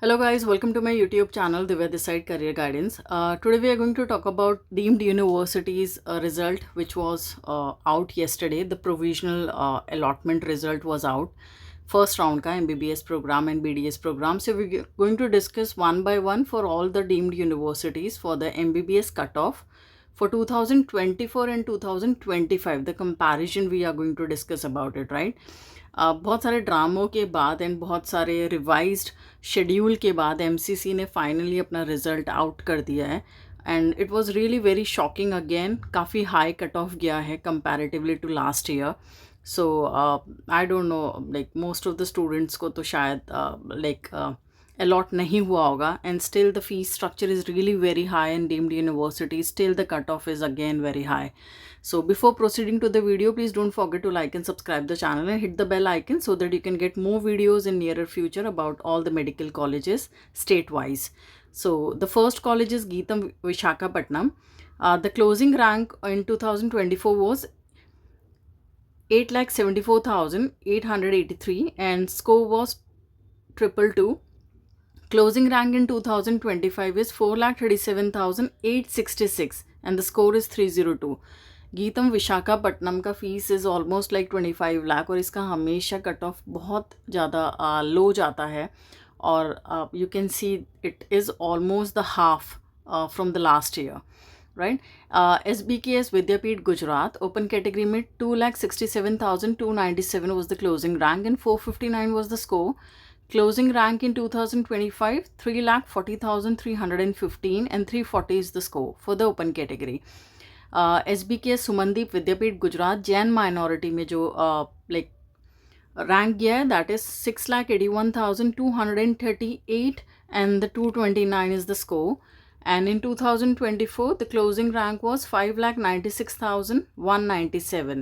Hello guys, welcome to my YouTube channel Divya This Side Career Guidance. Today we are going to talk about deemed universities result which was out yesterday. The provisional allotment result was out. First round ka MBBS program and BDS program. So we're going to discuss one by one for all the deemed universities for the MBBS cutoff for 2024 and 2025. The comparison we are going to discuss about it, right? बहुत सारे ड्रामों के बाद and बहुत सारे revised schedule के बाद MCC ने finally अपना रिजल्ट आउट कर दिया है and it was really very shocking again. काफ़ी हाई कट ऑफ गया है comparatively to last year. So I don't know like most of the students को तो शायद लाइक अलॉट नहीं हुआ होगा and still the fees structure is really very high in deemed university. Still the cut off is again very high. So before proceeding to the video, please don't forget to like and subscribe the channel and hit the bell icon so that you can get more videos in nearer future about all the medical colleges state-wise. So the first college is Geetam Vishakhapatnam. The closing rank in 2024 was 8,74,883 and score was 222. Closing rank in 2025 is 4,37,866 and the score is 302. Gitam Visakhapatnam का fees is almost like 25 lakh और इसका हमेशा cut off बहुत ज़्यादा लो जाता है और you can see it is almost the half from the last year, right. SBKS Vidyapeeth Gujarat open category में 2,67,297 was the closing rank and 459 was the score. Closing rank in 2025, 3,40,315 and 340 is the score for the open category. SBK Sumandeep Vidyapeeth Gujarat Jain minority में जो like rank गया है that is 6,81,238 and the 229 is the score. And in 2024 the closing rank was 5,96,197.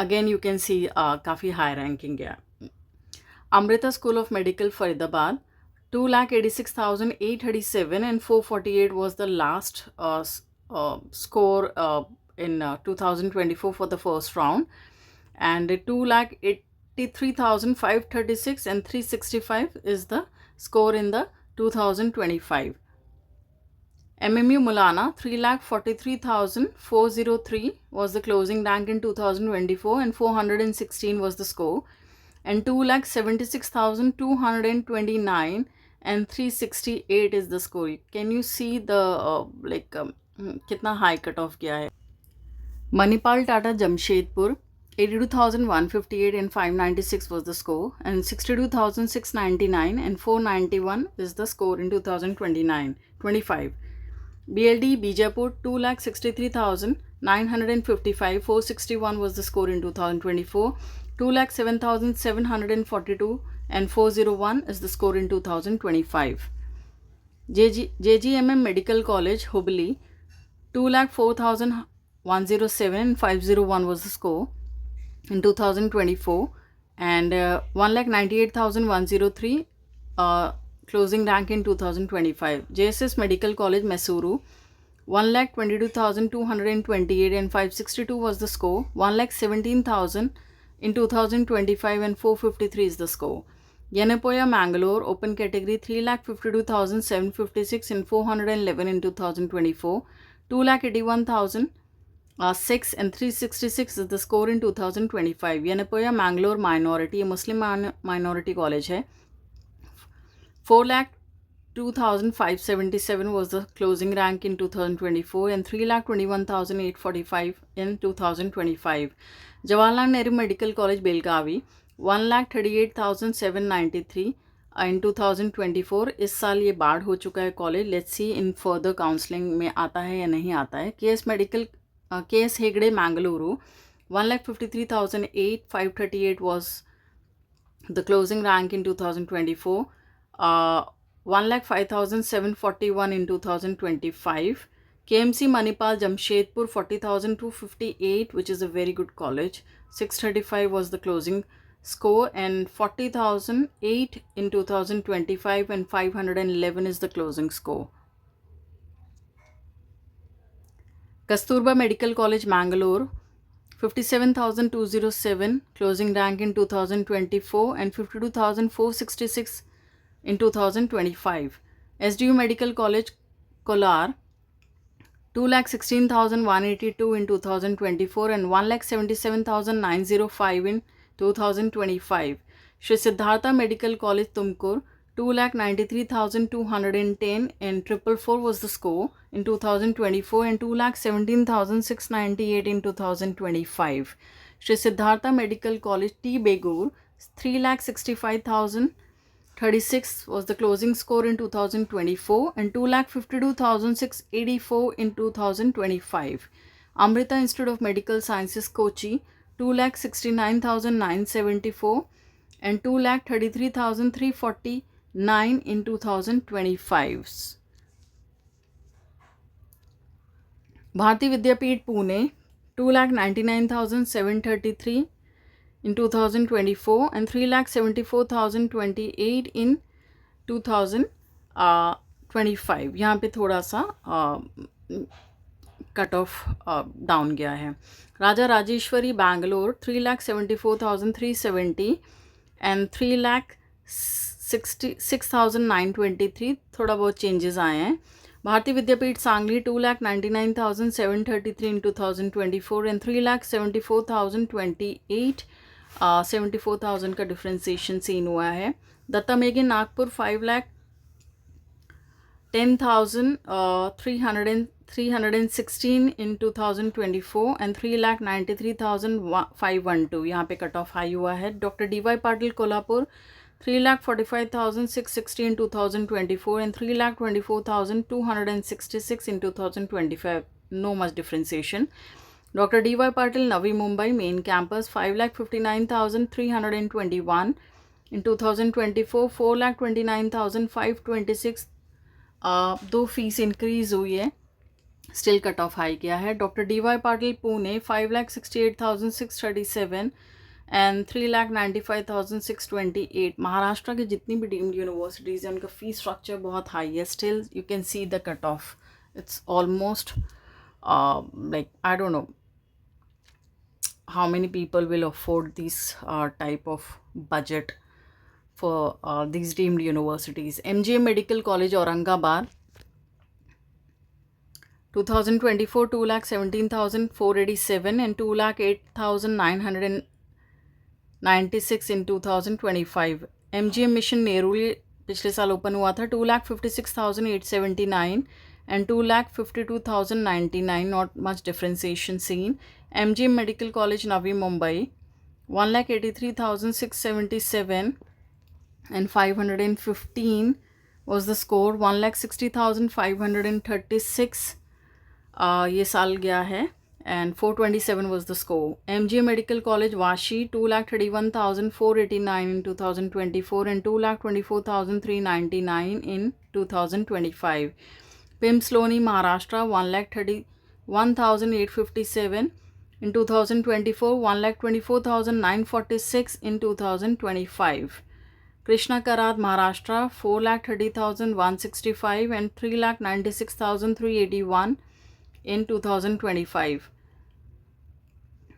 Again you can see काफ़ी high ranking गया. Amrita School of Medical Faridabad 2,86,837 and 448 was the last score in 2024 for the first round, and 2,83,536 and 365 is the score in the 2025. MMU Mulana 3,43,403 was the closing rank in 2024 and 416 was the score, and 2,76,229 and 368 is the score. Can you see the कितना high cut off गया है. Manipal Tata Jamshedpur 82,158 and 596 was the score, and 62,699 and 491 is the score in 2025. BLD Bijapur 2,63,955 461 was the score in 2024. 2,07,742 and 401 is the score in 2025. JGMM Medical College Hubli 2,04,107 and 501 was the score in 2024, and 1,98,103 closing rank in 2025. JSS Medical College Mysuru 1,22,228 and 562 was the score. 1,17,000 in 2025 and 453 is the score. Yenapoya Mangalore open category 3,52,756 and 411 in 2024. 2,81,006 and 366 is the score in 2025. Yenapoya Mangalore minority Muslim minority college है. 4,02,577 was the closing rank in 2024 and 3,21,845 in 2025. Jawaharlal Nehru Medical College Belgavi 1,38,793 in 2024. इस साल ये बाढ़ हो चुका है college. Let's see in further counselling में आता है या नहीं आता है. KS Hegde Mangaluru 1,53,538 was the closing rank in 2024. 1,05,741 in 2025. KMC Manipal Jamshedpur 40,258, which is a very good college. 635 was the closing score, and 40,008 in 2025 and 511 is the closing score. Kasturba Medical College Mangalore 57,207 closing rank in 2024 and 52,466 in 2025. SDU Medical College Kolar 2,16,182 in 2024 and 1,77,905 in 2025. Shri Siddhartha Medical College Tumkur 2,93,210 and 444 was the score in 2024 and 2,17,698 in 2025. Shri Siddhartha Medical College T Begur 3,65,036 was the closing score in 2024 and 2,52,684 in 2025. Amrita Institute of Medical Sciences Kochi 2,69,974 and 2,33,349 in 2025. Bharati Vidyapeeth Pune 2,99,733 in 2024 and 3,74,028 in 2025. यहाँ पे थोड़ा सा cut off down गया है. राजा Rajeshwari Bangalore 3,74,370 and 3,66,923 थोड़ा बहुत changes आए हैं. भारती विद्यापीठ सांगली 2,99,733 in 2024 एंड 3,74,028 74,000 का डिफ्रेंसिएशन सीन हुआ है. दत्ता मेघे नागपुर 5,10,316 in 2024 and 3,93,512 यहाँ पे कट ऑफ हाई हुआ है. Doctor DY Patil Kolhapur 3,45,660 in 2024 and 3,24,266 in 2025. No much differentiation. Dr. DY Patil, Navi Mumbai, main campus 5,59,321 in 2024, 4,29,526. दो फीस इंक्रीज हुई है, स्टिल कट ऑफ हाई किया है. Doctor DY Patil Pune 5,68,637 and 3,95,628. Maharashtra के जितनी भी डीम्ड यूनिवर्सिटीज़ हैं उनका फीस स्ट्रक्चर बहुत हाई है. Still you can see the cut of. It's almost like I don't know how many people will afford this type of budget for these deemed universities. MGM Medical College Aurangabad 2024 2,17,487 and 2,08,996 in 2025. MGM Mission Neruli पिछले साल open हुआ था 2,56,879 and 2,52,099. not much differentiation seen. MGM Medical College Navi Mumbai 1,83,677 and 515 was the score. 1,60,536 ये साल गया है and 427 was the score. MGM Medical College Vashi 2,31,489 in 2024 and 2,24,399 in 2025. PIMS Loni Maharashtra 1,31,857 in 2024, 1,24,946 in 2025. Krishna Karad Maharashtra 4,30,165 and 3,96,381 in 2025.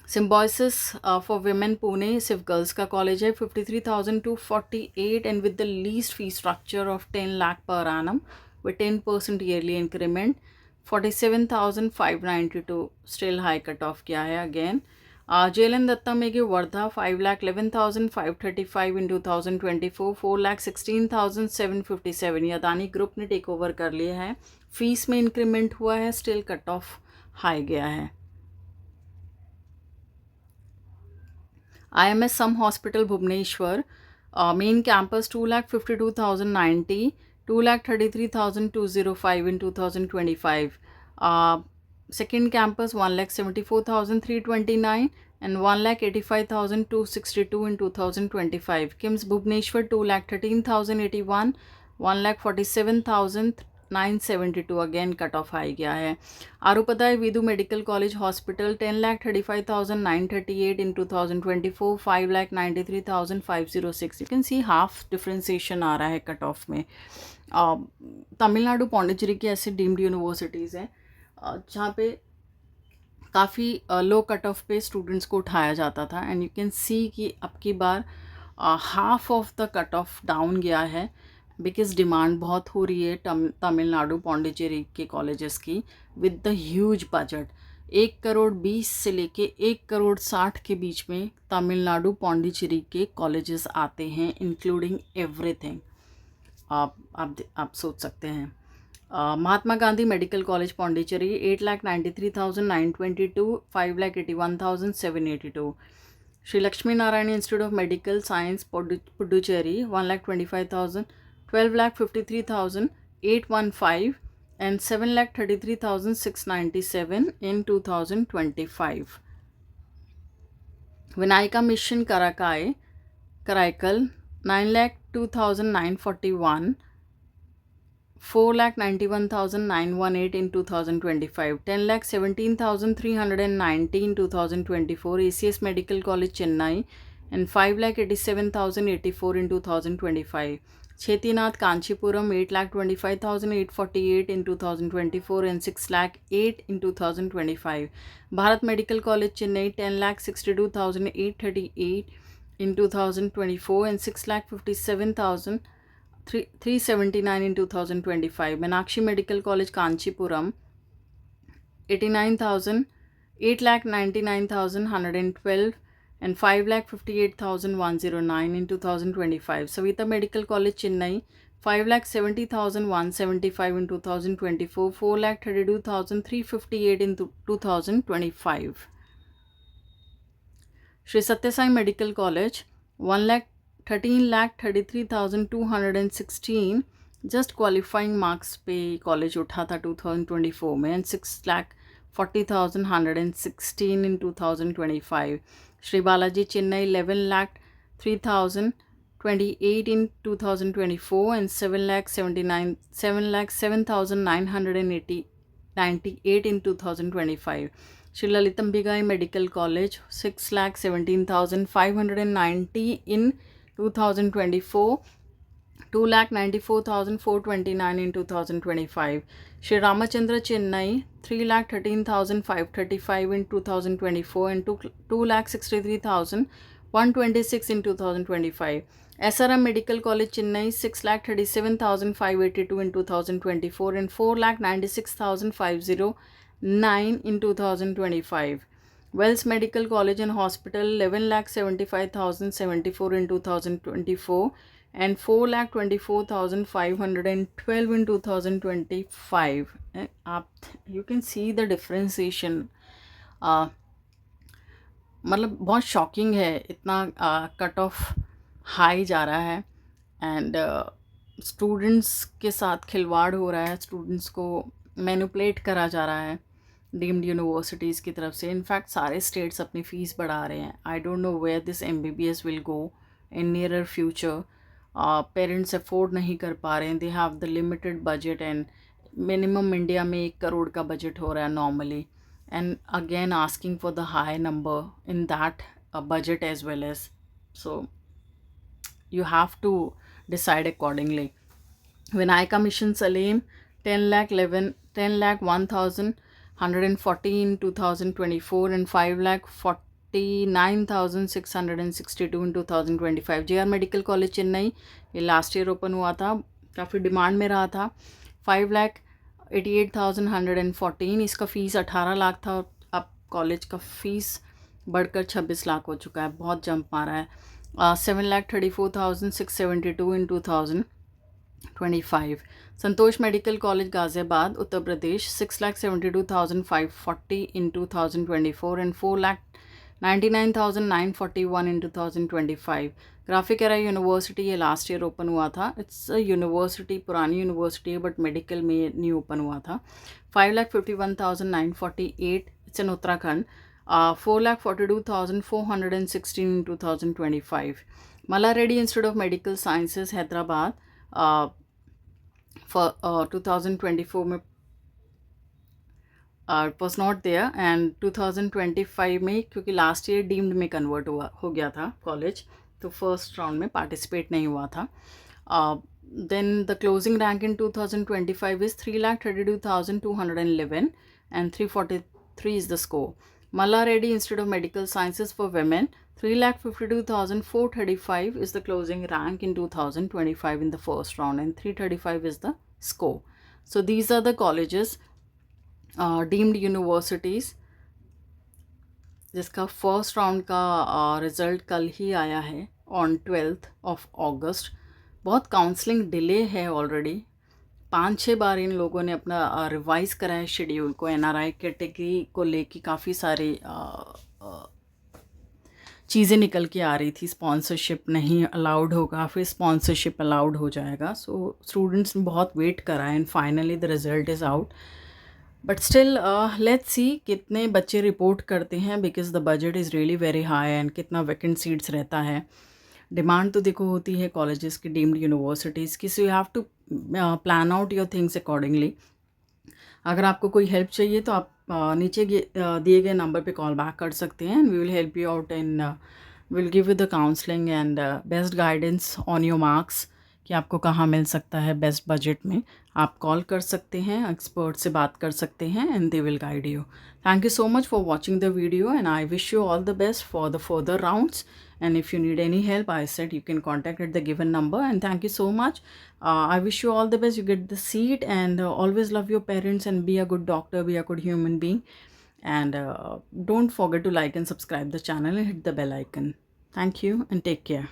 Symbiosis for Women Pune सिर्फ girls का college है 53,248 and with the least fee structure of 10 lakh per annum with 10% yearly increment 47,592. still high cut off किया है again. JLN Datta Meghe Wardha 5,11,535 in 2024, 4,16,757. ये Adani group ने take over कर लिया है. फीस में इंक्रीमेंट हुआ है, स्टिल कट ऑफ हाई गया है. IMS Sum Hospital Bhubaneswar main campus 2,52,090, 2,33,205 in 2025. Second campus 1,74,329 and 1,85,262 in 2025. KIMS Bhubaneswar 2,13,081, 1,47,972 again cut off high गया है. Arupadai Veedu medical college hospital 10,35,938 in 2024, 5,93,506. You can see half differentiation आ रहा है cut off में. तमिलनाडु पौंडीचेरी की ऐसी डीम्ड यूनिवर्सिटीज़ हैं जहाँ पे काफ़ी लो कट ऑफ पे स्टूडेंट्स को उठाया जाता था, एंड यू कैन सी कि अब की बार half of the cut off down गया है, बिकॉज डिमांड बहुत हो रही है तमिलनाडु पौंडीचेरी के कॉलेजेस की, with the huge budget. 1 crore 20 से लेके 1 करोड़ 60 के बीच में तमिलनाडु पौंडीचेरी के कॉलेजेस आते हैं, इंक्लूडिंग एवरीथिंग। आप सोच सकते हैं। Mahatma Gandhi medical college Pondicherry 8,93,922, 5,81,782। Sri Lakshmi Narayana Institute of Medical Science Puducherry 1,25,000, 12,53,815 and 7,33,697 in 2025. Vinayaka Mission Karaikal 9,02,941, 4,91,918 in 2025, 10,17,390 in 2024, ACS Medical College Chennai, and 5,87,084 in 2025. Chetinath Kanchipuram 8,25,848 in 2024 and 6,08,000 in 2025. Bharat Medical College Chennai 10,62,838 in 2024 and 6,57,379 in 2025. Meenakshi Medical College Kanchipuram 8,99,112 and 5,58,109 in 2025. Savita Medical College Chennai 5,70,175 in 2024, 4,32,358 in 2025. Shri Satya Sai Medical College 13,33,216 just qualifying marks पे college उठा था 2024 में, and 6,40,116 in 2025. Shri Balaji Chennai 11,03,028 in 2024 and 7,07,998 in 2025. Shri Lalitambigai Medical College 6,17,590 in 2024, 2,94,429 in 2025. Shri Ramachandra Chennai 3,13,535 in 2024 and 2,63,126 in 2025. SRM Medical College Chennai 6,37,582 in 2024 and 4,96,509 in 2025. Wells Medical College and Hospital 11,75,074 in 2024 and 4,24,512 in 2025. You can see the differentiation. मतलब बहुत shocking है, इतना cut off high जा रहा है, and students के साथ खिलवाड़ हो रहा है, स्टूडेंट्स को मैनिपुलेट करा जा रहा है डीम्ड यूनिवर्सिटीज़ की तरफ से. इनफैक्ट सारे स्टेट्स अपनी फ़ीस बढ़ा रहे हैं. I don't know where this MBBS will go in nearer future. Parents afford नहीं कर पा रहे हैं, they have the limited budget, and minimum India में 1 करोड़ का बजट हो रहा है normally, and again asking for the high number in that budget as well as. So you have to decide accordingly. Vinayaka Mission Salim 10,01,140 in 2024 and 5,49,662 in 2025. JR Medical College Chennai ये last year open हुआ था, काफ़ी demand में रहा था. 5,88,114, इसका fees 18 lakh था, और अब कॉलेज का फ़ीस बढ़कर 26 लाख हो चुका है, बहुत जंप मारा है. 7,34,672 in 2025. Santosh medical college Ghaziabad Uttar Pradesh 6,72,540 in 2024 and 4,99,941 in 2025. Graphic era university ये लास्ट ईयर ओपन हुआ था. इट्स अ यूनिवर्सिटी, पुरानी यूनिवर्सिटी है, बट मेडिकल में न्यू ओपन हुआ था. 5,51,948, it's in Uttarakhand. 4,42,416 in 2025. Malla Reddy Institute of Medical Sciences Hyderabad for 2024 में it was not there, and 2025 में क्योंकि लास्ट ईयर डीम्ड में कन्वर्ट हो गया था कॉलेज, तो फर्स्ट राउंड में पार्टिसिपेट नहीं हुआ था. Then the closing rank in 2025 is 3,32,211 and 3 is the score. Malla Reddy Institute of Medical Sciences for Women, 3,52,435 is the closing rank in 2025 in the first round, and 335 is the score. So these are the colleges, deemed universities, जिसका first round का result कल ही आया है on 12th of August. बहुत counselling delay है already. 5-6 बार इन लोगों ने अपना रिवाइज़ करा है शेड्यूल को. NRI कैटेगरी को लेके काफ़ी सारी चीज़ें निकल के आ रही थी. स्पॉन्सरशिप नहीं अलाउड होगा, फिर स्पॉन्सरशिप अलाउड हो जाएगा. सो स्टूडेंट्स ने बहुत वेट करा है and finally the result is out. But still let's see कितने बच्चे रिपोर्ट करते हैं, because the budget is really very high and कितना वैकेंट सीट्स रहता है. डिमांड तो देखो होती है कॉलेजेस की, डीम्ड यूनिवर्सिटीज़ की. So you have to plan out your things accordingly. अगर आपको कोई हेल्प चाहिए तो आप नीचे दिए गए नंबर पे कॉल बैक कर सकते हैं and we will help you out in will give you the counselling and best guidance on your marks कि आपको कहाँ मिल सकता है बेस्ट बजट में. आप कॉल कर सकते हैं, एक्सपर्ट से बात कर सकते हैं and they will guide you. Thank you so much for watching the video and I wish you all the best for the further rounds. And if you need any help, I said you can contact at the given number. And thank you so much. I wish you all the best. You get the seat and always love your parents and be a good doctor, be a good human being. And don't forget to like and subscribe the channel and hit the bell icon. Thank you and take care.